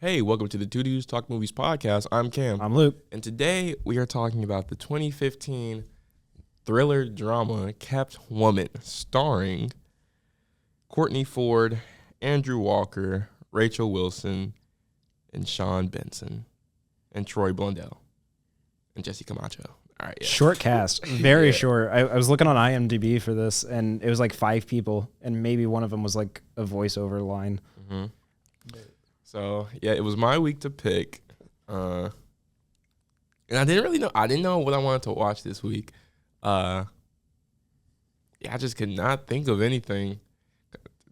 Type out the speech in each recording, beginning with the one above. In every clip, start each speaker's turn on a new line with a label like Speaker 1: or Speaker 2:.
Speaker 1: Hey, welcome to the Two Dudes Talk Movies podcast. I'm Cam.
Speaker 2: I'm Luke.
Speaker 1: And today we are talking about the 2015 thriller drama Kept Woman, starring Courtney Ford, Andrew Walker, Rachel Wilson, and Sean Benson, and Troy Blundell, and Jesse Camacho. All right, yeah.
Speaker 2: Short cast, very short. I was looking on IMDb for this, and it was like 5 people, and maybe one of them was like a voiceover line.
Speaker 1: Mm-hmm. So yeah, it was my week to pick, and I didn't know what I wanted to watch this week. I just could not think of anything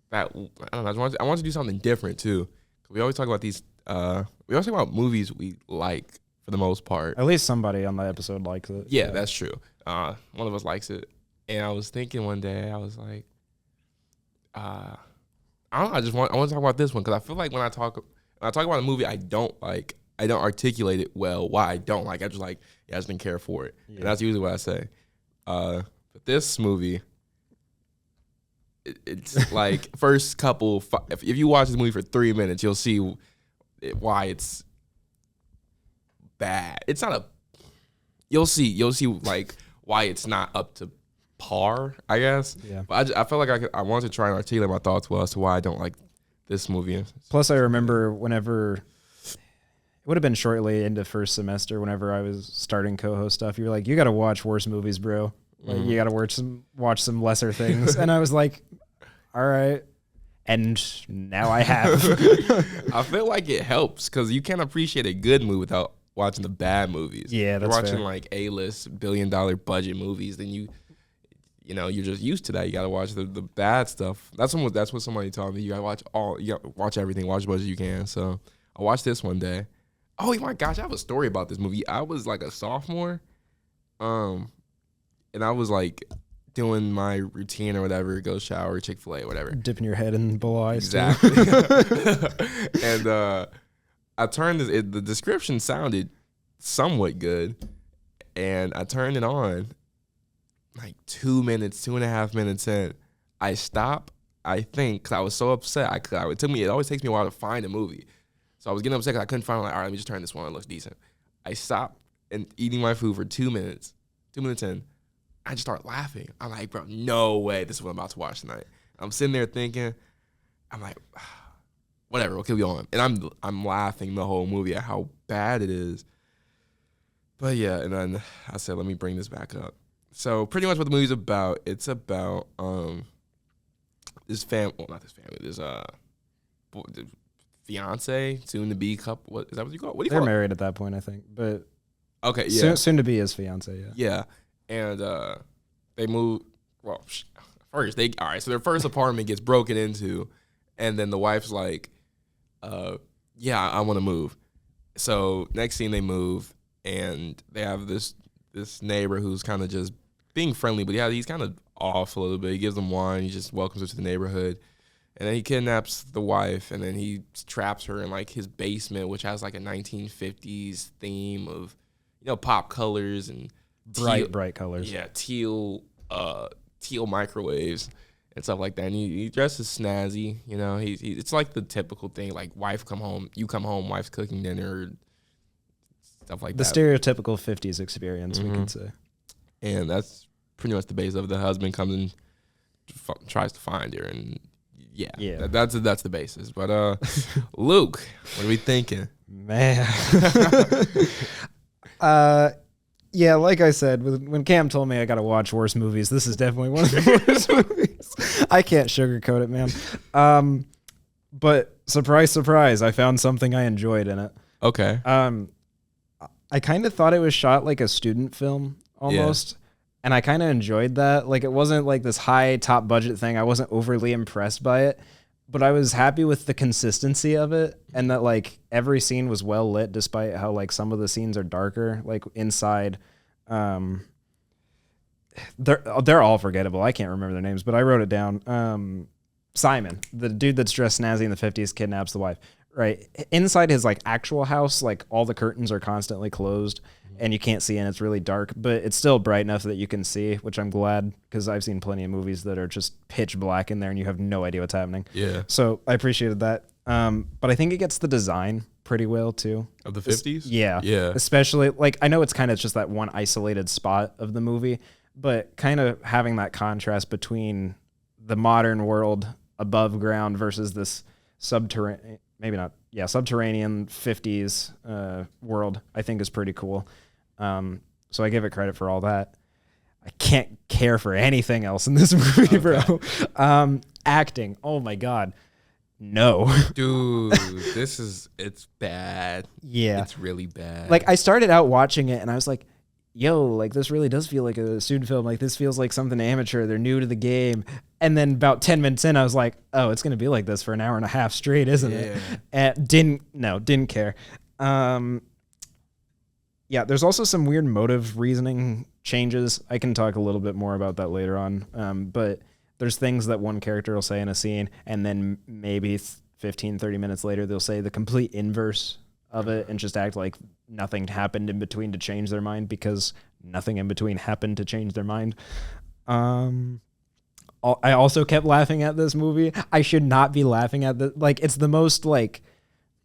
Speaker 1: that I don't know. I want to do something different too. We always talk about these. We always talk about movies we like for the most part.
Speaker 2: At least somebody on the episode likes it.
Speaker 1: Yeah, that's true. One of us likes it, and I was thinking one day, I was like, I don't know. I want to talk about this one because I feel like when I talk about a movie I don't like, I don't articulate it well why I don't like. I just like, I just didn't care for it, and that's usually what I say. But this movie, it's like first couple. If you watch this movie for 3 minutes, you'll see why it's bad. It's not a. You'll see like why it's not up to par, I guess.
Speaker 2: Yeah.
Speaker 1: But I felt like I wanted to try and articulate my thoughts well as to why I don't like this movie.
Speaker 2: Plus, I remember whenever it would have been shortly into first semester, whenever I was starting co-host stuff, you were like, "You got to watch worse movies, bro. Like, you got to watch some lesser things." And I was like, "All right." And now I have.
Speaker 1: I feel like it helps because you can't appreciate a good movie without watching the bad movies.
Speaker 2: Yeah, that's
Speaker 1: You're watching
Speaker 2: fair.
Speaker 1: like A-list $billion budget movies, then you're just used to that. You gotta watch the bad stuff. That's what somebody told me. You gotta watch everything, watch as much as you can. So I watched this one day. Oh my gosh, I have a story about this movie. I was like a sophomore, and I was like doing my routine or whatever, go shower, Chick-fil-A, whatever.
Speaker 2: Dipping your head in bull eyes.
Speaker 1: Exactly. And I turned this. The description sounded somewhat good, and I turned it on. Like 2.5 minutes in, I stop. I think because I was so upset. It always takes me a while to find a movie, so I was getting upset because I couldn't find. Like, all right, let me just turn this one. It looks decent. I stopped and eating my food for 2 minutes. 2 minutes in, I just start laughing. I'm like, bro, no way. This is what I'm about to watch tonight. I'm sitting there thinking, I'm like, whatever. We'll keep going. And I'm laughing the whole movie at how bad it is. But yeah, and then I said, let me bring this back up. So pretty much what the movie's about, it's about this fiance, soon to be couple. What is that? What you call it? What do you
Speaker 2: They're
Speaker 1: call it?
Speaker 2: married at that point, I think. But
Speaker 1: Okay, yeah,
Speaker 2: soon to be his fiance. Yeah.
Speaker 1: yeah, and they move. Well, first so their first apartment gets broken into, and then the wife's like, yeah, I want to move. So next scene they move, and they have this neighbor who's kind of just being friendly, but yeah, he's kind of off a little bit. He gives them wine. He just welcomes her to the neighborhood. And then he kidnaps the wife, and then he traps her in, like, his basement, which has, like, a 1950s theme of, pop colors and
Speaker 2: Bright colors.
Speaker 1: Yeah, teal microwaves and stuff like that. And he dresses snazzy, it's like the typical thing, like, wife come home, you come home, wife's cooking dinner, stuff like
Speaker 2: The
Speaker 1: that.
Speaker 2: stereotypical 50s experience, we could say.
Speaker 1: And that's pretty much the base of it. The husband comes and tries to find her, and yeah. That's the basis. But Luke, what are we thinking?
Speaker 2: Man. Yeah, like I said, when Cam told me I got to watch worse movies, this is definitely one of the worst movies. I can't sugarcoat it, man. But surprise, surprise, I found something I enjoyed in it.
Speaker 1: Okay.
Speaker 2: I kind of thought it was shot like a student film almost. Yeah. And I kind of enjoyed that. Like, it wasn't like this high top budget thing. I wasn't overly impressed by it, but I was happy with the consistency of it, and that like every scene was well lit, despite how like some of the scenes are darker. Like inside, they're all forgettable. I can't remember their names, but I wrote it down. Simon, the dude that's dressed snazzy in the 50s, kidnaps the wife. Right inside his like actual house, like all the curtains are constantly closed. And you can't see, and it's really dark, but it's still bright enough that you can see, which I'm glad, because I've seen plenty of movies that are just pitch black in there and you have no idea what's happening.
Speaker 1: Yeah.
Speaker 2: So I appreciated that. But I think it gets the design pretty well too.
Speaker 1: Of the 50s?
Speaker 2: Yeah.
Speaker 1: Yeah.
Speaker 2: Especially, like, I know it's kind of just that one isolated spot of the movie, but kind of having that contrast between the modern world above ground versus this subterranean, subterranean 50s world, I think is pretty cool. So I give it credit for all that. I can't care for anything else in this movie, bro. Acting. Oh my God. No.
Speaker 1: Dude, it's bad.
Speaker 2: Yeah.
Speaker 1: It's really bad.
Speaker 2: Like, I started out watching it and I was like, yo, like, this really does feel like a student film. Like, this feels like something amateur. They're new to the game. And then about 10 minutes in, I was like, oh, it's going to be like this for an hour and a half straight, isn't it? And didn't care. Yeah, there's also some weird motive reasoning changes. I can talk a little bit more about that later on. But there's things that one character will say in a scene, and then maybe 15, 30 minutes later, they'll say the complete inverse of it and just act like nothing happened in between to change their mind, because nothing in between happened to change their mind. I also kept laughing at this movie. I should not be laughing at the, like, it's the most, like,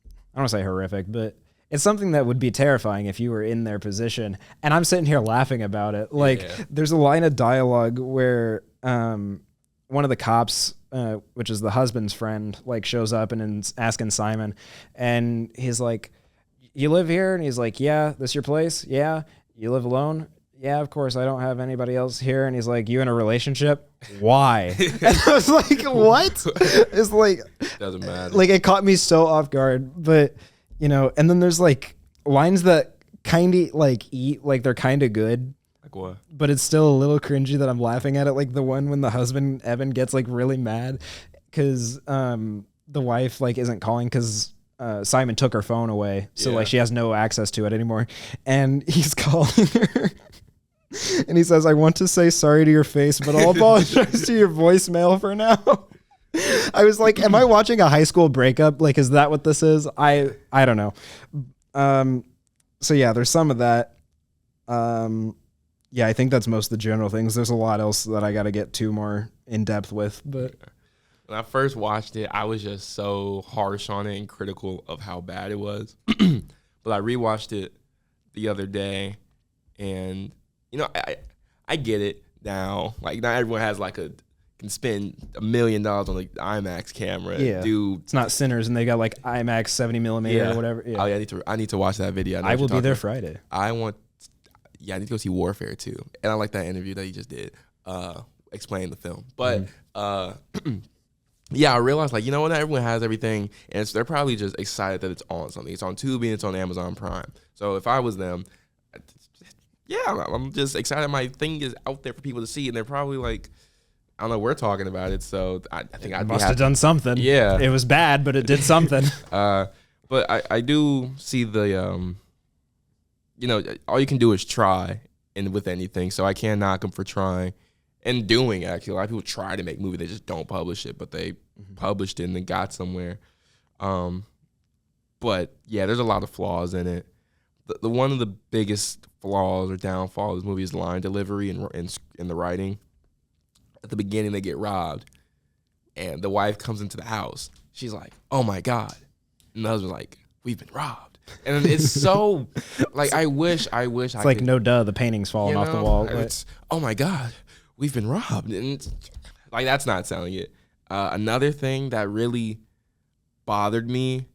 Speaker 2: I don't want to say horrific, but it's something that would be terrifying if you were in their position. And I'm sitting here laughing about it. Like, there's a line of dialogue where one of the cops, which is the husband's friend, like, shows up and is asking Simon, and he's like, you live here? And he's like, yeah. This your place? Yeah. You live alone? Yeah, of course. I don't have anybody else here. And he's like, you in a relationship? Why? And I was like, what? It's like,
Speaker 1: doesn't matter.
Speaker 2: Like, it caught me so off guard. But, you know, and then there's like lines that kind of like eat, like they're kind of good.
Speaker 1: Like what?
Speaker 2: But it's still a little cringy that I'm laughing at it. Like the one when the husband, Evan, gets like really mad because the wife like isn't calling because Simon took her phone away. So like she has no access to it anymore. And he's calling her. And he says, I want to say sorry to your face, but I'll apologize to your voicemail for now. I was like, am I watching a high school breakup? Like, is that what this is? I don't know. So yeah, there's some of that. Yeah, I think that's most of the general things. There's a lot else that I got to get to more in depth with, but
Speaker 1: when I first watched it, I was just so harsh on it and critical of how bad it was. But I rewatched it the other day, and you know, I get it now. Like, not everyone has like can spend $1 million on like the IMAX camera.
Speaker 2: Yeah,
Speaker 1: dude,
Speaker 2: it's not Sinners, and they got like IMAX 70 millimeter or whatever. Yeah.
Speaker 1: Oh yeah, I need to watch that video.
Speaker 2: I will be there Friday.
Speaker 1: I need to go see Warfare too, and I like that interview that you just did, explaining the film. But yeah, I realized, like, you know what, everyone has everything, and they're probably just excited that it's on something. It's on Tubi, it's on Amazon Prime. So if I was them, I'm just excited my thing is out there for people to see, and they're probably like, I don't know, we're talking about it, so I think I
Speaker 2: must have done something.
Speaker 1: Yeah,
Speaker 2: it was bad, but it did something.
Speaker 1: But I do see the you know, all you can do is try, and with anything, so I can't knock them for trying and doing. Actually, a lot of people try to make movies, they just don't publish it, but they published it and then got somewhere. But yeah, there's a lot of flaws in it. The one of the biggest flaws or downfall of this movie is line delivery and the writing. At the beginning, they get robbed, and the wife comes into the house. She's like, "Oh my God," and the husband's like, "We've been robbed." And it's so like, I wish it's
Speaker 2: like could, no duh, the painting's falling off the wall.
Speaker 1: It's, oh my God, we've been robbed, and it's, like, that's not selling it. Another thing that really bothered me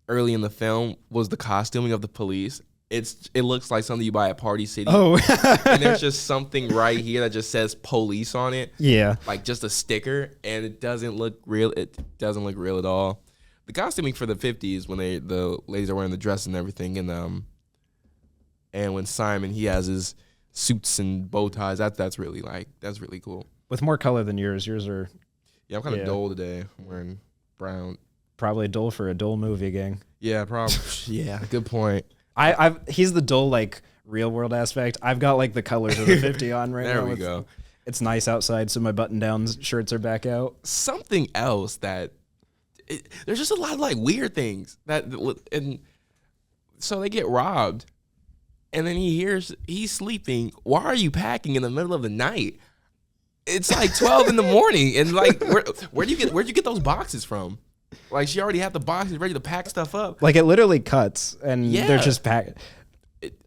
Speaker 1: early in the film was the costuming of the police. It looks like something you buy at Party City.
Speaker 2: Oh.
Speaker 1: And there's just something right here that just says police on it.
Speaker 2: Yeah.
Speaker 1: Like just a sticker, and it doesn't look real. It doesn't look real at all. The costuming for the 50s, when the ladies are wearing the dress and everything, and when Simon, he has his suits and bow ties, that's really cool.
Speaker 2: With more color than yours. Yours are
Speaker 1: I'm kind of dull today. I'm wearing brown.
Speaker 2: Probably dull for a dull movie, gang.
Speaker 1: Yeah, probably. Yeah, good point.
Speaker 2: He's the dull, like, real world aspect. I've got like the colors of the 50 on right now.
Speaker 1: There we go.
Speaker 2: It's nice outside, so my button-down shirts are back out.
Speaker 1: Something else that there's just a lot of like weird things and so they get robbed, and then he's sleeping. Why are you packing in the middle of the night? It's like 12 in the morning, and like where'd you get those boxes from? Like she already had the boxes ready to pack stuff up.
Speaker 2: Like it literally cuts and they're just packed.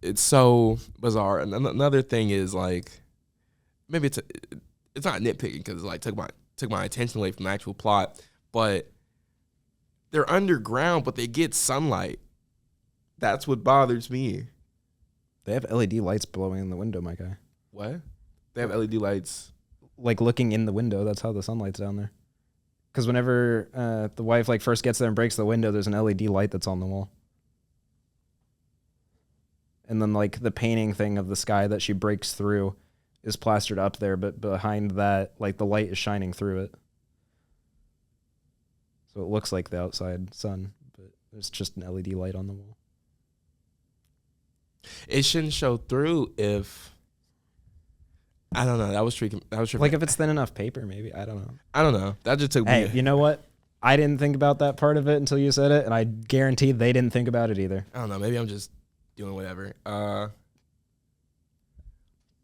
Speaker 1: It's so bizarre. And another thing is like, maybe it's not nitpicking because it like took my attention away from the actual plot, but they're underground, but they get sunlight. That's what bothers me.
Speaker 2: They have LED lights blowing in the window, my guy.
Speaker 1: What? They have LED lights.
Speaker 2: Like looking in the window, that's how the sunlight's down there. Because whenever the wife like first gets there and breaks the window, there's an LED light that's on the wall. And then like the painting thing of the sky that she breaks through is plastered up there, but behind that, like the light is shining through it. So it looks like the outside sun, but there's just an LED light on the wall.
Speaker 1: It shouldn't show through if I don't know. That was tricky.
Speaker 2: Like if it's thin enough paper, maybe. I don't know.
Speaker 1: That just took me.
Speaker 2: Hey, you know what? I didn't think about that part of it until you said it, and I guarantee they didn't think about it either.
Speaker 1: I don't know. Maybe I'm just doing whatever.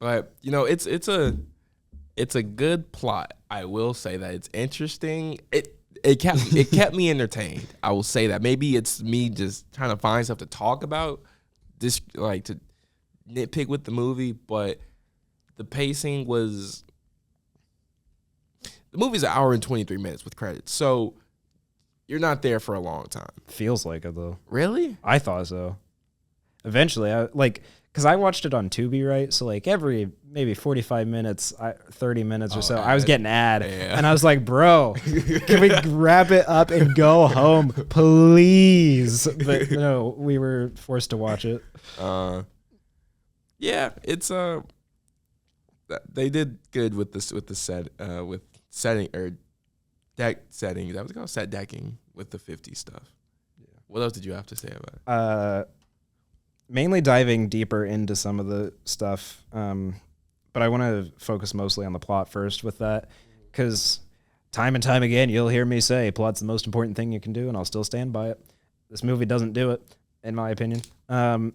Speaker 1: But you know, it's a good plot. I will say that it's interesting. It kept me entertained. I will say that. Maybe it's me just trying to find stuff to talk about. This like to nitpick with the movie, but the pacing was. The movie's an hour and 23 minutes with credits, so you're not there for a long time.
Speaker 2: Feels like it though.
Speaker 1: Really?
Speaker 2: I thought so. Eventually, because I watched it on Tubi, right? So like every maybe 45 minutes, 30 minutes or so, I was getting ad, and I was like, "Bro, can we wrap it up and go home, please?" But no, we were forced to watch it.
Speaker 1: Yeah, it's they did good with this with setting or deck setting. That was called set decking with the 50 stuff. Yeah. What else did you have to say about it?
Speaker 2: Mainly diving deeper into some of the stuff, but I want to focus mostly on the plot first with that, because time and time again you'll hear me say plot's the most important thing you can do, and I'll still stand by it. This movie doesn't do it, in my opinion, and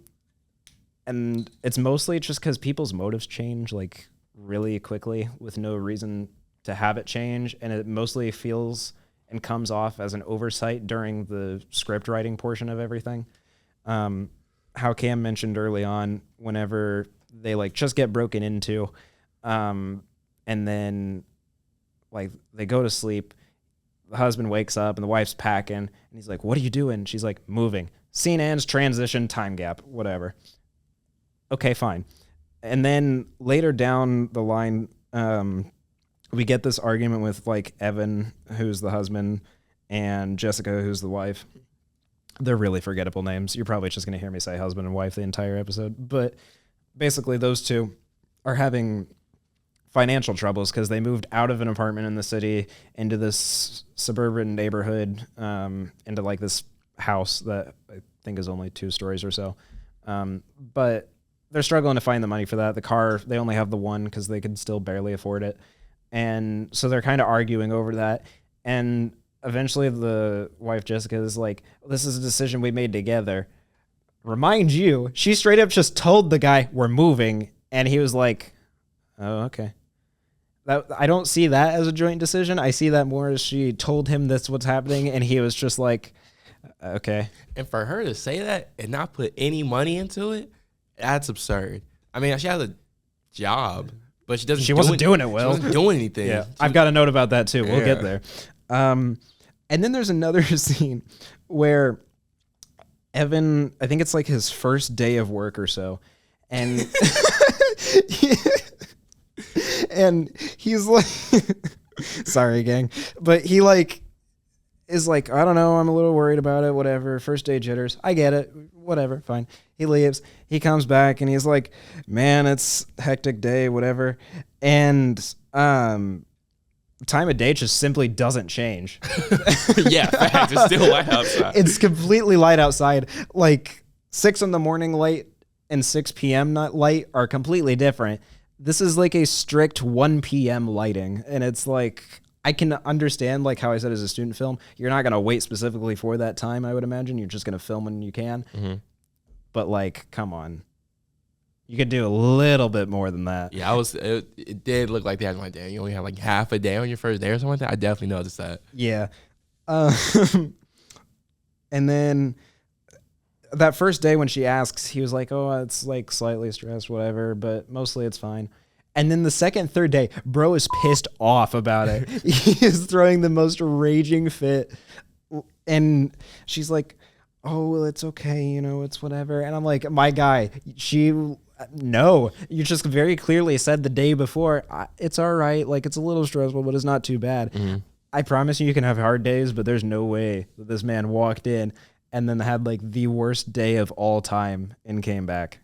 Speaker 2: it's mostly just because people's motives change like really quickly with no reason to have it change, and it mostly feels and comes off as an oversight during the script writing portion of everything. How Cam mentioned early on, whenever they like just get broken into, and then like they go to sleep, the husband wakes up and the wife's packing, and he's like, "What are you doing?" She's like, "Moving." Scene ends, transition, time gap, whatever. Okay, fine. And then later down the line, we get this argument with like Evan, who's the husband, and Jessica, who's the wife. They're really forgettable names. You're probably just going to hear me say husband and wife the entire episode. But basically, those two are having financial troubles because they moved out of an apartment in the city into this suburban neighborhood, into like this house that I think is only 2 stories or so. But they're struggling to find the money for that. The car, they only have the one because they could still barely afford it. And so they're kind of arguing over that. And eventually the wife, Jessica, is like, "This is a decision we made together." Remind you, she straight up just told the guy, "We're moving." And he was like, "Oh, okay." I don't see that as a joint decision. I see that more as she told him that's what's happening. And he was just like, "Okay."
Speaker 1: And for her to say that and not put any money into it, that's absurd. I mean, she has a job, but she wasn't doing it well. She wasn't doing anything.
Speaker 2: Yeah, I've got a note about that too. We'll get there. And then there's another scene where Evan, I think it's like his first day of work or so, and and he's like, sorry, gang, but he like is like, "I don't know, I'm a little worried about it, whatever, first day jitters. I get it, whatever, fine." He leaves, he comes back, and he's like, "Man, it's a hectic day, whatever." And time of day just simply doesn't change.
Speaker 1: Yeah, fact. It's still light outside.
Speaker 2: It's completely light outside. Like 6 in the morning light and 6 p.m. light are completely different. This is like a strict 1 p.m. lighting, and it's like, I can understand, like how I said, as a student film, you're not going to wait specifically for that time, I would imagine. You're just going to film when you can. Mm-hmm. But like, come on. You could do a little bit more than that.
Speaker 1: Yeah, it did look like they had like, damn, you only had like half a day on your first day or something like that. I definitely noticed that.
Speaker 2: Yeah. Um, and then that first day when she asks, he was like, oh, it's like slightly stressed, whatever, but mostly it's fine. And then the second, third day, bro is pissed off about it. He is throwing the most raging fit. And she's like, oh, well, it's okay. You know, it's whatever. And I'm like, my guy, no, you just very clearly said the day before, it's all right. Like, it's a little stressful, but it's not too bad. Mm-hmm. I promise you can have hard days, but there's no way that this man walked in and then had like the worst day of all time and came back.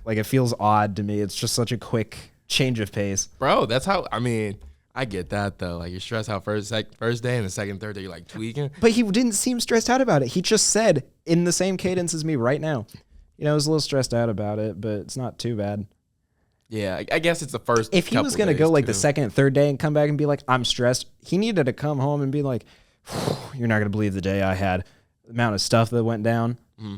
Speaker 2: Like, it feels odd to me. It's just such a quick change of pace.
Speaker 1: Bro, that's how, I mean, I get that though. Like, you're stressed out first day and the second, third day, you're like tweaking.
Speaker 2: But he didn't seem stressed out about it. He just said in the same cadence as me right now. You know, I was a little stressed out about it, but it's not too bad.
Speaker 1: Yeah, I guess it's the first.
Speaker 2: If he was going to go like the second and third day and come back and be like, I'm stressed, he needed to come home and be like, you're not going to believe the day I had, the amount of stuff that went down. Mm-hmm.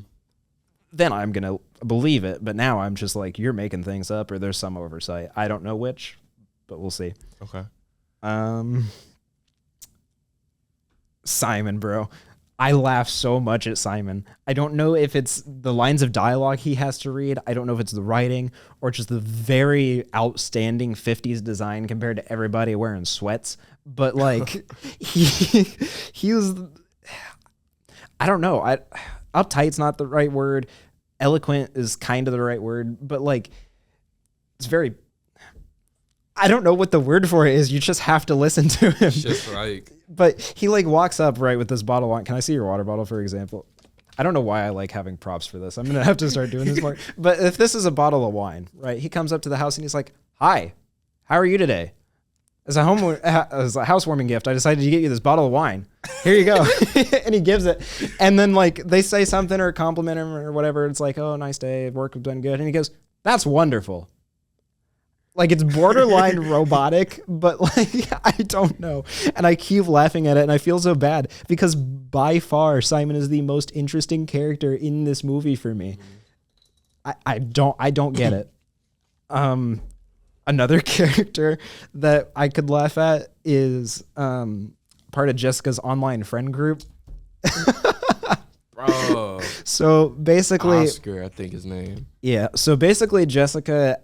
Speaker 2: Then I'm going to believe it. But now I'm just like, you're making things up or there's some oversight. I don't know which, but we'll see.
Speaker 1: Okay.
Speaker 2: Simon, bro. I laugh so much at Simon. I don't know if it's the lines of dialogue he has to read. I don't know if it's the writing or just the very outstanding 50s design compared to everybody wearing sweats. But like he was, I don't know. Uptight's not the right word. Eloquent is kind of the right word, but like it's very, I don't know what the word for it is. You just have to listen to him.
Speaker 1: It's just like,
Speaker 2: but he like walks up right with this bottle of wine. Can I see your water bottle, for example? I don't know why I like having props for this. I'm going to have to start doing this more. But if this is a bottle of wine, right? He comes up to the house and he's like, hi, how are you today? As a housewarming gift, I decided to get you this bottle of wine. Here you go. And he gives it. And then like they say something or compliment him or whatever. It's like, oh, nice day. Work was done good. And he goes, that's wonderful. Like, it's borderline robotic, but like, I don't know. And I keep laughing at it and I feel so bad because by far Simon is the most interesting character in this movie for me. I don't get it. Another character that I could laugh at is part of Jessica's online friend group.
Speaker 1: Bro.
Speaker 2: So basically,
Speaker 1: Oscar, I think his name.
Speaker 2: Yeah. So basically, Jessica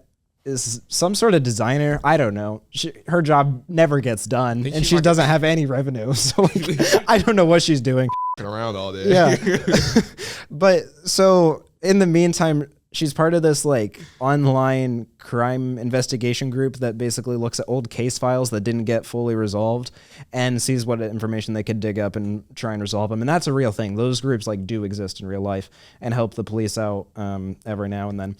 Speaker 2: is some sort of designer. I don't know. Her job never gets done, and she doesn't have any revenue. So like, I don't know what she's doing.
Speaker 1: Around all day.
Speaker 2: Yeah. But so in the meantime, she's part of this like online crime investigation group that basically looks at old case files that didn't get fully resolved and sees what information they could dig up and try and resolve them. And that's a real thing. Those groups like do exist in real life and help the police out every now and then.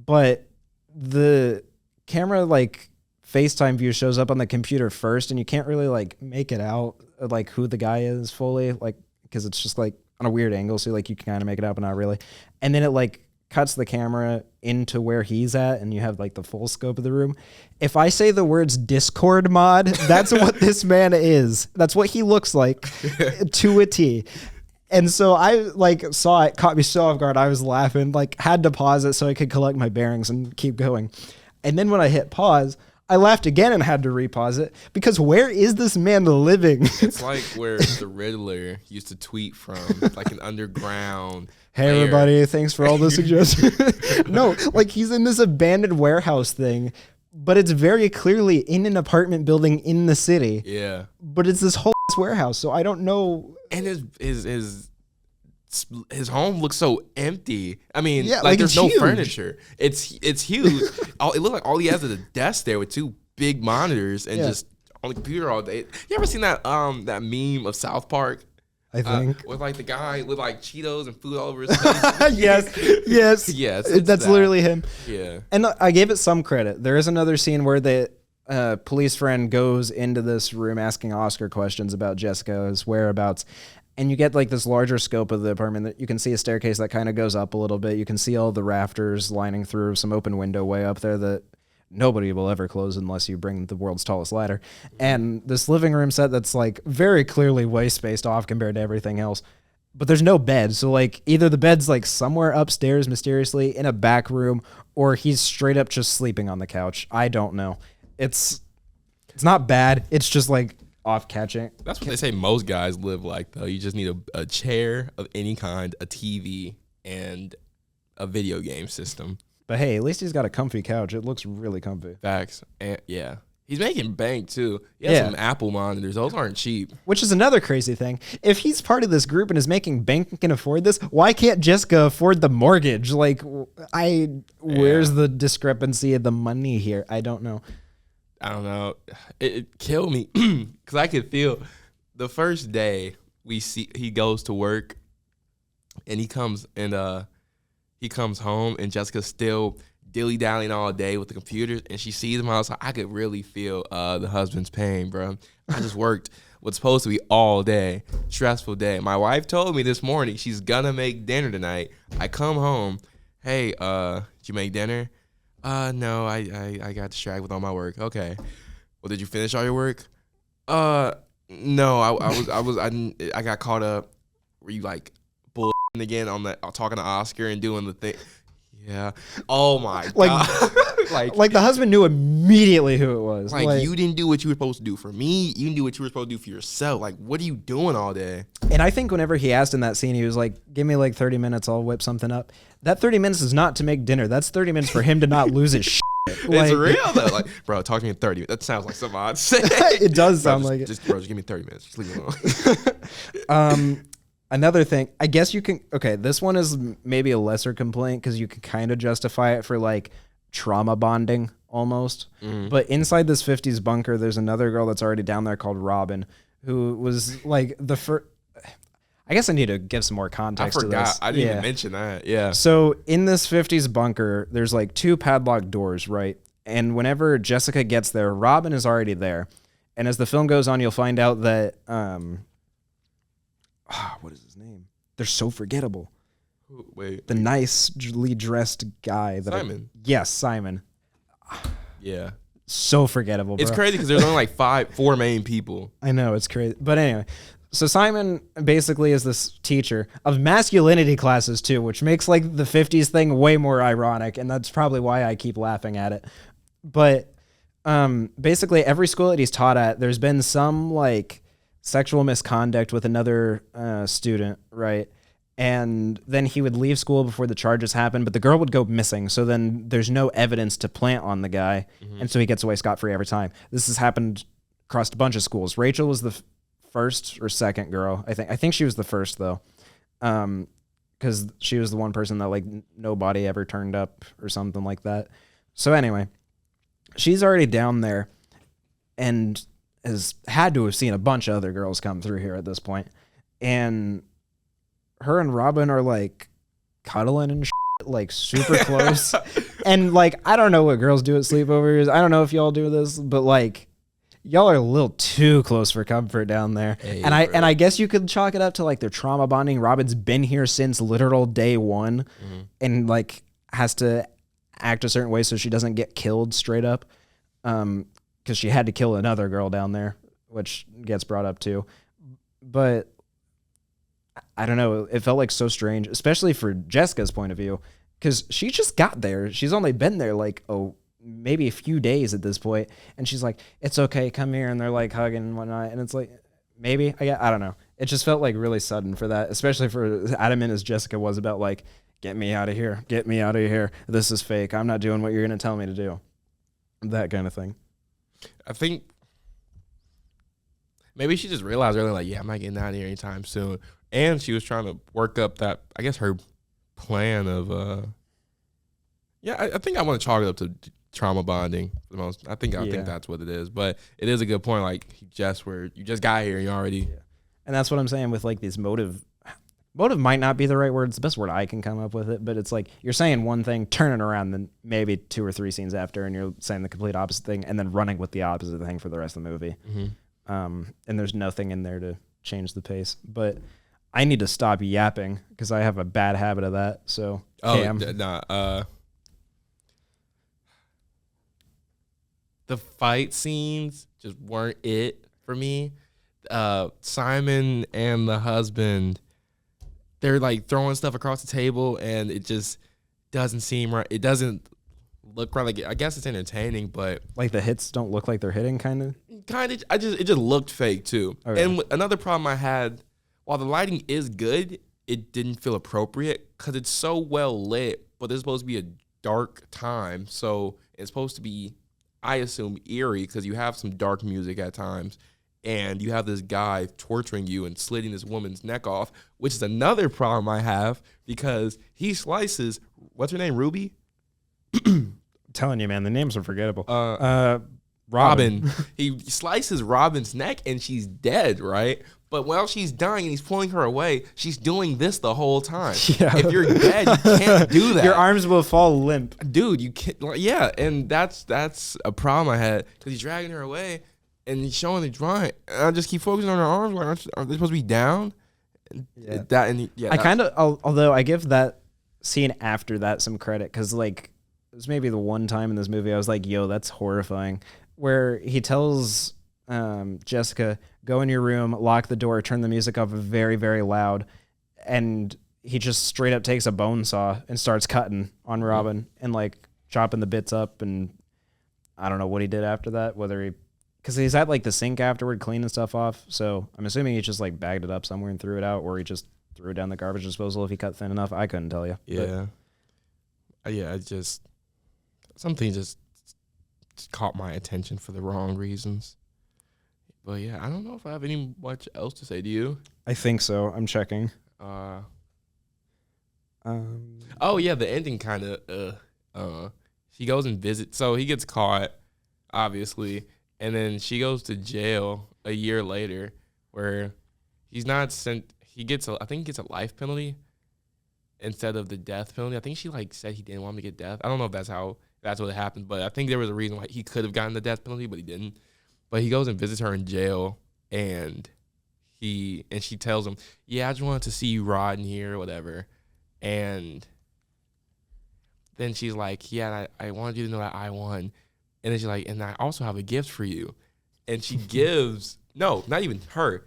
Speaker 2: But the camera like FaceTime view shows up on the computer first and you can't really like make it out like who the guy is fully, like, because it's just like on a weird angle. So like you can kind of make it out, but not really. And then it like cuts the camera into where he's at and you have like the full scope of the room. If I say the words Discord mod, that's what this man is. That's what he looks like to a T. And so I like saw it, caught me so off guard. I was laughing, like had to pause it so I could collect my bearings and keep going. And then when I hit pause, I laughed again and had to repause it because where is this man living?
Speaker 1: It's like where the Riddler used to tweet from, like an underground.
Speaker 2: Hey everybody, thanks for all the suggestions. No, like he's in this abandoned warehouse thing, but it's very clearly in an apartment building in the city.
Speaker 1: Yeah.
Speaker 2: But it's this whole warehouse, so I don't know.
Speaker 1: And his home looks so empty. I mean,
Speaker 2: yeah,
Speaker 1: like there's no
Speaker 2: huge.
Speaker 1: Furniture. It's huge. It looked like all he has is a desk there with two big monitors and just on the computer all day. You ever seen that that meme of South Park?
Speaker 2: I think
Speaker 1: with like the guy with like Cheetos and food all over his face.
Speaker 2: yes. That's literally him.
Speaker 1: Yeah.
Speaker 2: And I gave it some credit. There is another scene where the police friend goes into this room asking Oscar questions about Jessica's whereabouts. And you get like this larger scope of the apartment that you can see a staircase that kind of goes up a little bit. You can see all the rafters lining through some open window way up there that nobody will ever close unless you bring the world's tallest ladder. And this living room set that's like very clearly way spaced off compared to everything else. But there's no bed. So like either the bed's like somewhere upstairs mysteriously in a back room or he's straight up just sleeping on the couch. I don't know. It's not bad. It's just like off catching.
Speaker 1: That's what they say most guys live like, though. You just need a chair of any kind, a TV, and a video game system.
Speaker 2: But hey, at least he's got a comfy couch. It looks really comfy.
Speaker 1: Facts. And yeah. He's making bank, too. He has some Apple monitors. Those aren't cheap.
Speaker 2: Which is another crazy thing. If he's part of this group and is making bank and can afford this, why can't Jessica afford the mortgage? Like, where's the discrepancy of the money here? I don't know.
Speaker 1: I don't know. It killed me because I could feel the first day he goes to work and he comes home and Jessica's still dilly-dallying all day with the computers, and she sees him outside. I could really feel the husband's pain, bro. I just worked what's supposed to be all day, stressful day. My wife told me this morning she's gonna make dinner tonight. I come home, hey, did you make dinner? No, I got distracted with all my work. Okay. Well, did you finish all your work? No, I got caught up. Were you like bullshitting again on talking to Oscar and doing the thing? Yeah. Oh my god.
Speaker 2: like the husband knew immediately who it was.
Speaker 1: Like you didn't do what you were supposed to do for me. You didn't do what you were supposed to do for yourself. Like, what are you doing all day?
Speaker 2: And I think whenever he asked in that scene, he was like, "Give me like 30 minutes. I'll whip something up." That 30 minutes is not to make dinner. That's 30 minutes for him to not lose his shit.
Speaker 1: It's real though. Like, bro, talk to me in 30 minutes. That sounds like something I'd say.
Speaker 2: It does sound like it.
Speaker 1: Just give me 30 minutes. Just leave me
Speaker 2: alone. Another thing, I guess you can, okay, this one is maybe a lesser complaint because you can kind of justify it for like trauma bonding almost. But inside this 50s bunker, there's another girl that's already down there called Robin, who was like the first. I guess I need to give some more context to this.
Speaker 1: I didn't even mention that. Yeah.
Speaker 2: So in this 50s bunker, there's like 2 padlocked doors, right? And whenever Jessica gets there, Robin is already there. And as the film goes on, you'll find out that, what is his name? They're so forgettable.
Speaker 1: Wait.
Speaker 2: The nicely dressed guy.
Speaker 1: Simon.
Speaker 2: Yes, Simon.
Speaker 1: Yeah.
Speaker 2: So forgettable, bro.
Speaker 1: It's crazy because there's only like 4 main people.
Speaker 2: I know, it's crazy. But anyway, so Simon basically is this teacher of masculinity classes too, which makes like the 50s thing way more ironic, and that's probably why I keep laughing at it. But basically every school that he's taught at, there's been some like sexual misconduct with another student, right? And then he would leave school before the charges happened, but the girl would go missing. So then there's no evidence to plant on the guy. And so he gets away scot-free every time. This has happened across a bunch of schools. Rachel was the first or second girl. I think she was the first though. Because she was the one person that like nobody ever turned up or something like that. So anyway, she's already down there and has had to have seen a bunch of other girls come through here at this point. And her and Robin are like cuddling and shit, like super close. And like, I don't know what girls do at sleepovers. I don't know if y'all do this, but like y'all are a little too close for comfort down there. Hey, and I guess you could chalk it up to like their trauma bonding. Robin's been here since literal day one and like has to act a certain way so she doesn't get killed straight up. Because she had to kill another girl down there, which gets brought up too. But I don't know. It felt like so strange, especially for Jessica's point of view, because she just got there. She's only been there like, maybe a few days at this point. And she's like, it's okay, come here. And they're like hugging and whatnot. And it's like, maybe, I don't know. It just felt like really sudden for that, especially for adamant as Jessica was about like, get me out of here. Get me out of here. This is fake. I'm not doing what you're going to tell me to do. That kind of thing.
Speaker 1: I think maybe she just realized earlier, like, yeah, I'm not getting out of here anytime soon. And she was trying to work up that, I guess, her plan of, I think I want to chalk it up to trauma bonding the most. I think that's what it is. But it is a good point. Like, you just got here and you already. Yeah.
Speaker 2: And that's what I'm saying with like these motive. Motive might not be the right word. It's the best word I can come up with it. But it's like you're saying one thing, turning around, then maybe 2 or 3 scenes after, and you're saying the complete opposite thing, and then running with the opposite thing for the rest of the movie. And there's nothing in there to change the pace. But I need to stop yapping because I have a bad habit of that. So,
Speaker 1: the fight scenes just weren't it for me. Simon and the husband, they're like throwing stuff across the table and it just doesn't seem right. It doesn't look right. Like, I guess it's entertaining, but
Speaker 2: like the hits don't look like they're hitting, kind of.
Speaker 1: Kind of. It just looked fake too.
Speaker 2: Okay.
Speaker 1: And another problem I had, while the lighting is good, it didn't feel appropriate because it's so well lit, but it's supposed to be a dark time, so it's supposed to be, I assume, eerie because you have some dark music at times, and you have this guy torturing you and slitting this woman's neck off, which is another problem I have because he slices, what's her name, Ruby?
Speaker 2: I'm telling you, man, the names are forgettable.
Speaker 1: Robin. He slices Robin's neck and she's dead, right? But while she's dying and he's pulling her away, she's doing this the whole time.
Speaker 2: Yeah.
Speaker 1: If you're dead, you can't do that.
Speaker 2: Your arms will fall limp.
Speaker 1: Dude, you can't. Yeah, and that's a problem I had because he's dragging her away and he's showing the drawing. And I just keep focusing on her arms. Like, are they supposed to be down?
Speaker 2: I kind of, although I give that scene after that some credit because, like, it was maybe the one time in this movie I was like, yo, that's horrifying. Where he tells Jessica, go in your room, lock the door, turn the music off very, very loud. And he just straight up takes a bone saw and starts cutting on Robin and like chopping the bits up. And I don't know what he did after that, because he's at like the sink afterward cleaning stuff off. So I'm assuming he just like bagged it up somewhere and threw it out, or he just threw it down the garbage disposal if he cut thin enough. I couldn't tell you.
Speaker 1: Yeah. Something just caught my attention for the wrong reasons. But yeah, I don't know if I have any much else to say. Do you?
Speaker 2: I think so. I'm checking.
Speaker 1: Oh yeah, the ending kind of. She goes and visits. So he gets caught, obviously, and then she goes to jail a year later, where he's not sent. I think he gets a life penalty instead of the death penalty. I think she like said he didn't want him to get death. I don't know if that's what happened, but I think there was a reason why he could have gotten the death penalty, but he didn't. But he goes and visits her in jail, and she tells him, yeah, I just wanted to see you rot in here or whatever. And then she's like, yeah, I wanted you to know that I won. And then she's like, and I also have a gift for you. And she gives, no, not even her,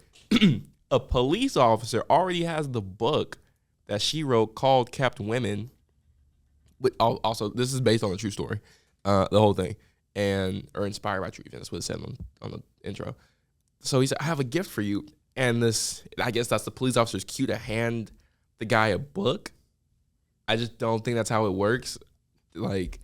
Speaker 1: a police officer already has the book that she wrote called Kept Women. But also, this is based on a true story, the whole thing, or inspired by true events. That's what it said on the intro. So he said, I have a gift for you. And I guess that's the police officer's cue to hand the guy a book. I just don't think that's how it works. Like,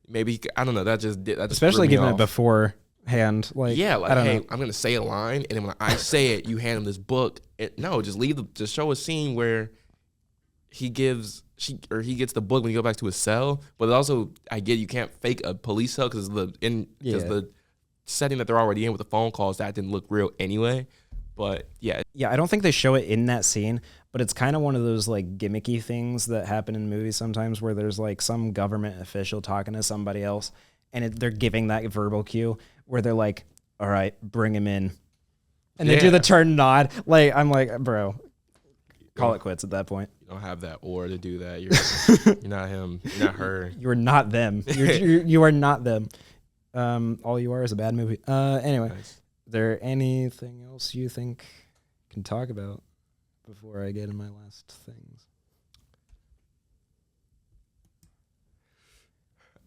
Speaker 1: maybe, I don't know, that just
Speaker 2: especially given it beforehand. Like,
Speaker 1: yeah, like,
Speaker 2: I don't
Speaker 1: hey,
Speaker 2: know.
Speaker 1: I'm going to say a line, and then when I say it, you hand him this book. Just show a scene where he gets the book when he goes back to his cell. But also, I get you can't fake a police cell because the setting that they're already in with the phone calls, that didn't look real anyway. But yeah,
Speaker 2: I don't think they show it in that scene, but it's kind of one of those like gimmicky things that happen in movies sometimes, where there's like some government official talking to somebody else, and they're giving that verbal cue where they're like, "All right, bring him in," and they do the turn nod. Like, I'm like, bro, call it quits at that point.
Speaker 1: You don't have that or to do that. You're not him. You're not her.
Speaker 2: You are not them. You are not them. All You Are is a bad movie. Anyway,
Speaker 1: Nice.
Speaker 2: Is there anything else you think can talk about before I get in my last things?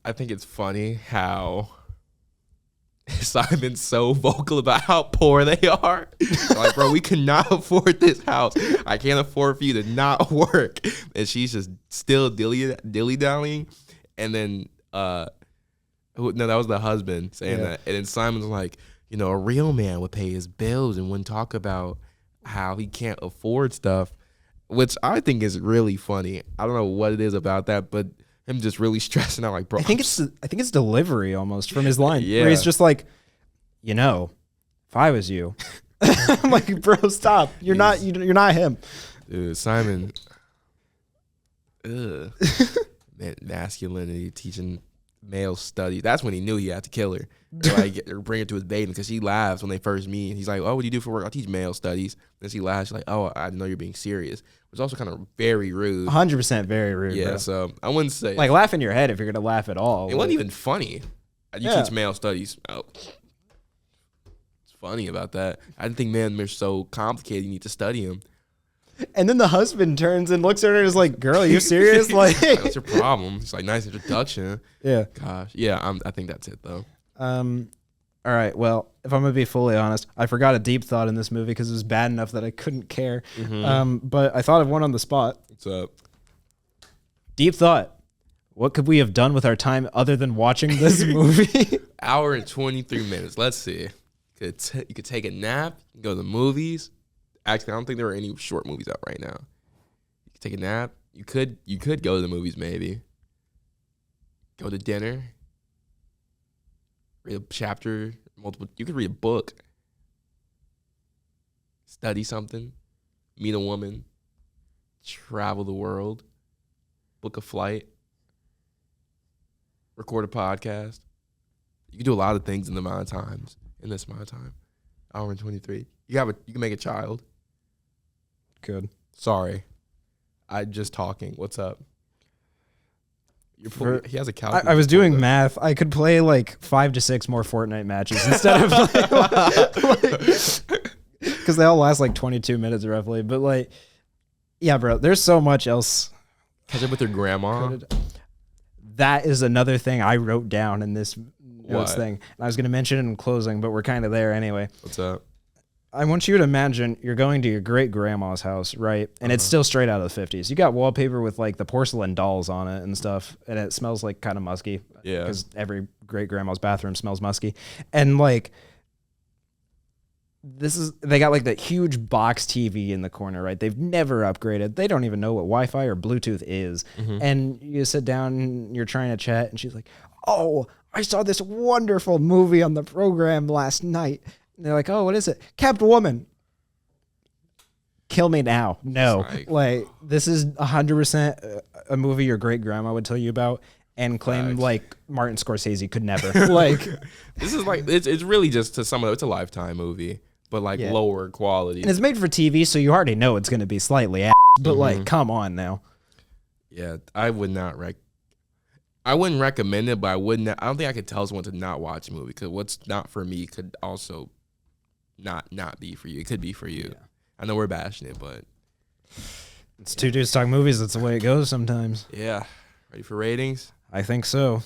Speaker 1: I think it's funny how Simon's so vocal about how poor they are. Like, bro, we cannot afford this house. I can't afford for you to not work. And she's just still dilly-dallying. And then, that was the husband saying that. And then Simon's like, a real man would pay his bills and wouldn't talk about how he can't afford stuff, which I think is really funny. I don't know what it is about that, but him just really stressing out, like, bro.
Speaker 2: I think it's delivery almost from his line.
Speaker 1: Yeah.
Speaker 2: Where he's just like, if I was you, I'm like, bro, stop. You're not him.
Speaker 1: Dude, Simon. Man, masculinity, teaching male studies. That's when he knew he had to kill her. Or bring her to his bathing, because she laughs when they first meet. He's like, oh, what do you do for work? I teach male studies. Then she laughs. She's like, oh, I didn't know you're being serious. It was also kind of very rude.
Speaker 2: 100% very rude,
Speaker 1: Yeah,
Speaker 2: bro.
Speaker 1: so I wouldn't say.
Speaker 2: Like, laugh in your head if you're going to laugh at all.
Speaker 1: It wasn't even funny. You teach male studies. Oh. It's funny about that. I didn't think men are so complicated you need to study them.
Speaker 2: And then the husband turns and looks at her and is like, girl, are you serious? Like,
Speaker 1: what's your problem? It's like, nice introduction.
Speaker 2: Yeah.
Speaker 1: Gosh. Yeah, I think that's it, though.
Speaker 2: All right. Well, if I'm gonna be fully honest, I forgot a deep thought in this movie because it was bad enough that I couldn't care. But I thought of one on the spot.
Speaker 1: What's up?
Speaker 2: Deep thought. What could we have done with our time other than watching this movie?
Speaker 1: Hour and 23 minutes. Let's see. You could take a nap, go to the movies. Actually, I don't think there are any short movies out right now. You could take a nap. You could go to the movies maybe. Go to dinner. Read a chapter, multiple. You could read a book. Study something. Meet a woman. Travel the world. Book a flight. Record a podcast. You can do a lot of things in this amount of time. Hour and 23. You can make a child.
Speaker 2: Good.
Speaker 1: Sorry. I'm just talking. What's up? He has a calculator.
Speaker 2: I was doing math. I could play like 5 to 6 more Fortnite matches instead of because they all last like 22 minutes roughly. But like, yeah, bro, there's so much else.
Speaker 1: Catch up with your grandma.
Speaker 2: That is another thing I wrote down in this notes
Speaker 1: What?
Speaker 2: thing. And I was going to mention it in closing, but we're kind of there anyway.
Speaker 1: What's up?
Speaker 2: I want you to imagine you're going to your great grandma's house, right? And it's still straight out of the 50s. You got wallpaper with like the porcelain dolls on it and stuff, and it smells like kind of musky.
Speaker 1: Yeah.
Speaker 2: Because every great grandma's bathroom smells musky. And like, they got like that huge box TV in the corner, right? They've never upgraded. They don't even know what Wi-Fi or Bluetooth is. And you sit down and you're trying to chat, and she's like, "Oh, I saw this wonderful movie on the program last night." And they're like, "Oh, what is it?" "Kept Woman." Kill me now. No. Like this is 100% a movie your great grandma would tell you about and claim like Martin Scorsese could never. Like
Speaker 1: this is like it's really just to some of it's a Lifetime movie, but like lower quality.
Speaker 2: And it's made for TV, so you already know it's going to be slightly ass, but like come on now.
Speaker 1: Yeah, I would not I wouldn't recommend it, but I don't think I could tell someone to not watch a movie because what's not for me could also not be for you. It could be for you. Yeah. I know we're bashing it, but
Speaker 2: it's two dudes talking movies. That's the way it goes sometimes.
Speaker 1: Yeah. Ready for ratings?
Speaker 2: I think so.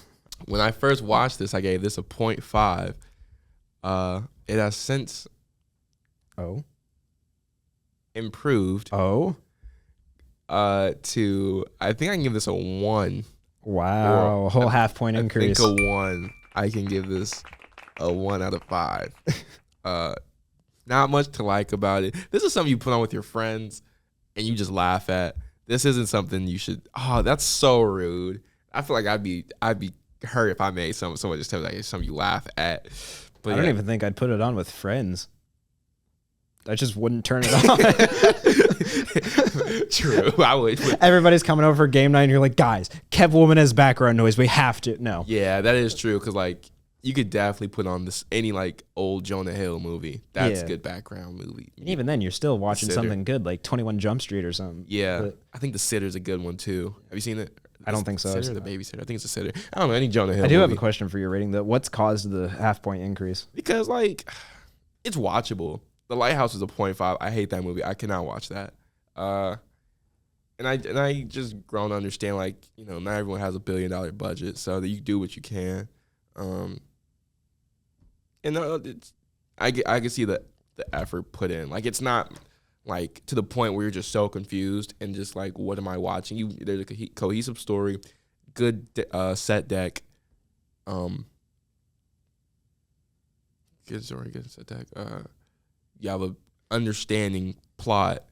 Speaker 1: When I first watched this, I gave this a 0.5. It has since improved.
Speaker 2: To
Speaker 1: I think I can give this a 1.
Speaker 2: Wow, a whole half point increase.
Speaker 1: I think a 1. I can give this a 1 out of 5. Not much to like about it. This is something you put on with your friends and you just laugh at. This isn't something you should. Oh, that's so rude. I feel like I'd be hurt if I made someone just tell me like it's something you laugh at. But
Speaker 2: I don't even think I'd put it on with friends. I just wouldn't turn it on.
Speaker 1: True, I would.
Speaker 2: Everybody's coming over for game night, and you're like, "Guys, Kev Woman has background noise. We have to." No.
Speaker 1: Yeah, that is true. Because like you could definitely put on any like old Jonah Hill movie. That's a good background movie.
Speaker 2: And even then, you're still watching something good, like 21 Jump Street or something.
Speaker 1: Yeah, but I think The Sitter's a good one too. Have you seen it?
Speaker 2: I don't think so.
Speaker 1: The Babysitter. I think it's a Sitter. I don't know any Jonah Hill.
Speaker 2: I do have a question for your rating. What's caused the half point increase?
Speaker 1: Because like, it's watchable. The Lighthouse is a 0.5. I hate that movie. I cannot watch that. And I just grown to understand like not everyone has $1 billion budget, so that you do what you can. And I can see the effort put in. Like it's not like to the point where you're just so confused and just like, what am I watching? There's a cohesive story, good set deck, good story, good set deck. You have a understanding plot,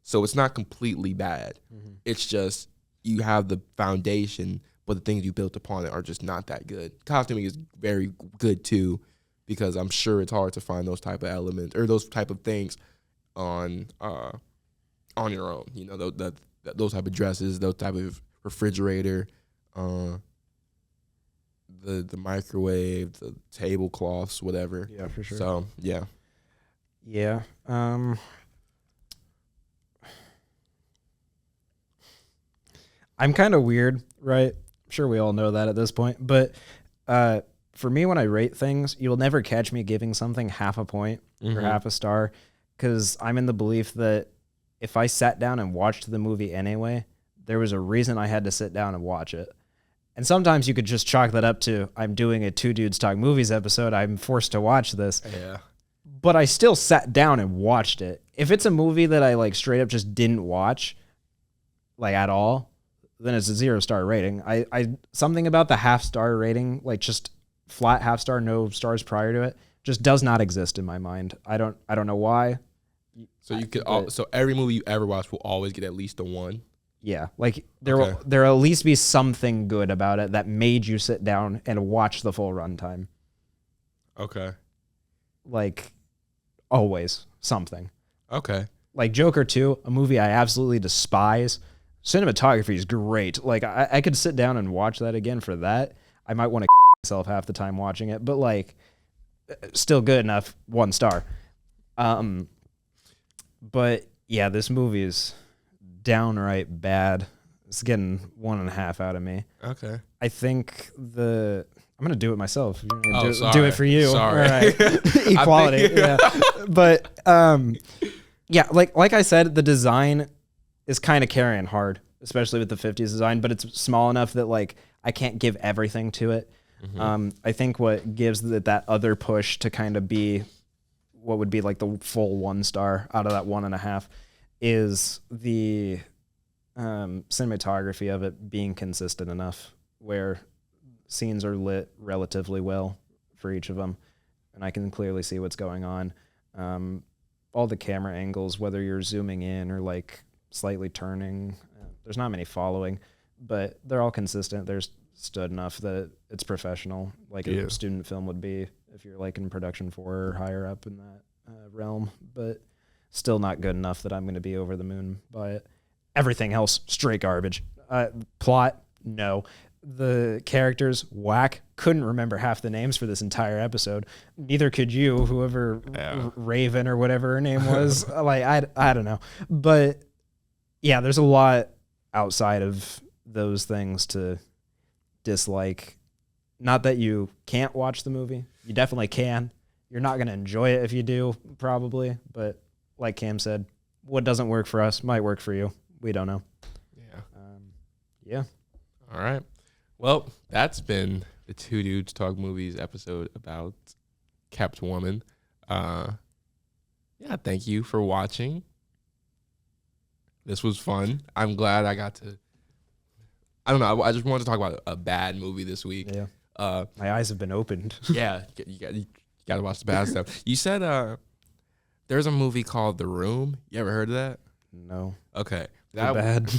Speaker 1: so it's not completely bad. It's just you have the foundation, but the things you built upon it are just not that good. Costuming is very good too, because I'm sure it's hard to find those type of elements or those type of things on your own. Those type of dresses, those type of refrigerator, the microwave, the tablecloths, whatever.
Speaker 2: Yeah, for sure.
Speaker 1: So yeah.
Speaker 2: Yeah. I'm kind of weird, right? I'm sure we all know that at this point. But for me, when I rate things, you'll never catch me giving something half a point or half a star, because I'm in the belief that if I sat down and watched the movie anyway, there was a reason I had to sit down and watch it. And sometimes you could just chalk that up to, I'm doing a Two Dudes Talk Movies episode. I'm forced to watch this.
Speaker 1: Yeah.
Speaker 2: But I still sat down and watched it. If it's a movie that I like straight up just didn't watch, like at all, then it's a 0-star rating. I something about the half-star rating, like just flat half-star, no stars prior to it, just does not exist in my mind. I don't know why.
Speaker 1: So you could so every movie you ever watch will always get at least a 1.
Speaker 2: Yeah, like there'll at least be something good about it that made you sit down and watch the full runtime.
Speaker 1: Okay.
Speaker 2: Like always something.
Speaker 1: Okay.
Speaker 2: Like Joker 2, a movie I absolutely despise. Cinematography is great. Like I could sit down and watch that again for that. I might want to myself half the time watching it, but like still good enough, 1 star. But yeah, this movie is downright bad. It's getting 1.5 out of me.
Speaker 1: Okay.
Speaker 2: I think I'm gonna do it myself.
Speaker 1: Sorry.
Speaker 2: Do it for you.
Speaker 1: Sorry.
Speaker 2: All right. Equality. Yeah. But yeah, like I said, the design is kind of carrying hard, especially with the 50s design, but it's small enough that like I can't give everything to it. Mm-hmm. I think what gives that other push to kind of be what would be like the full 1 star out of that 1.5 is the cinematography of it being consistent enough where scenes are lit relatively well for each of them, and I can clearly see what's going on. All the camera angles, whether you're zooming in or like slightly turning, there's not many following, but they're all consistent. They're stood enough that it's professional, like a student film would be if you're like in production 4 or higher up in that realm, but still not good enough that I'm going to be over the moon by it. Everything else, straight garbage. Plot, no. The characters, whack. Couldn't remember half the names for this entire episode. Neither could you, whoever Raven or whatever her name was. Like I don't know. But yeah, there's a lot outside of those things to dislike. Not that you can't watch the movie. You definitely can. You're not going to enjoy it if you do, probably. But like Cam said, what doesn't work for us might work for you. We don't know.
Speaker 1: Yeah.
Speaker 2: Yeah.
Speaker 1: All right. Well, that's been the Two Dudes Talk Movies episode about Kept Woman. Yeah, thank you for watching. This was fun. I'm glad I got to. I don't know. I just wanted to talk about a bad movie this week.
Speaker 2: Yeah. My eyes have been opened.
Speaker 1: Yeah, you got to watch the bad stuff. You said there's a movie called The Room. You ever heard of that?
Speaker 2: No.
Speaker 1: Okay.
Speaker 2: That bad.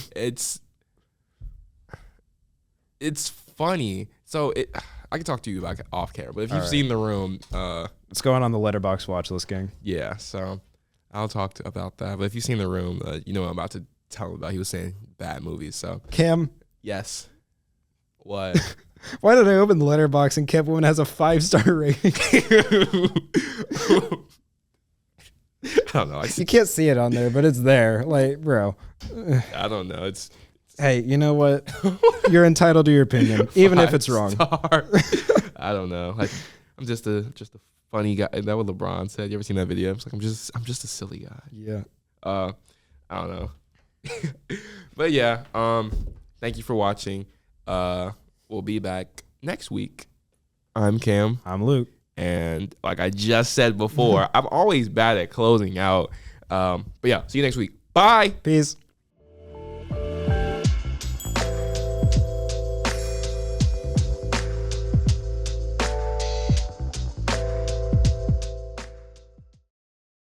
Speaker 1: It's funny. So I can talk to you about it off camera, but if you've seen The Room,
Speaker 2: it's going on the Letterboxd watch list, gang.
Speaker 1: Yeah, so I'll talk about that. But if you've seen The Room, you know what I'm about to tell him about. He was saying bad movies. So
Speaker 2: Cam.
Speaker 1: Yes. What?
Speaker 2: Why did I open the letterbox and Kept Woman has a 5-star rating?
Speaker 1: I don't know.
Speaker 2: You can't see it on there, but it's there. Like, bro.
Speaker 1: I don't know. It's
Speaker 2: hey, you know what? You're entitled to your opinion, even if it's wrong.
Speaker 1: I don't know. Like, I'm just a funny guy. Is that what LeBron said? You ever seen that video? It's like I'm just a silly guy.
Speaker 2: Yeah.
Speaker 1: I don't know. But yeah, thank you for watching. We'll be back next week. I'm Cam.
Speaker 2: I'm Luke.
Speaker 1: And like I just said before, I'm always bad at closing out. But yeah, see you next week. Bye.
Speaker 2: Peace.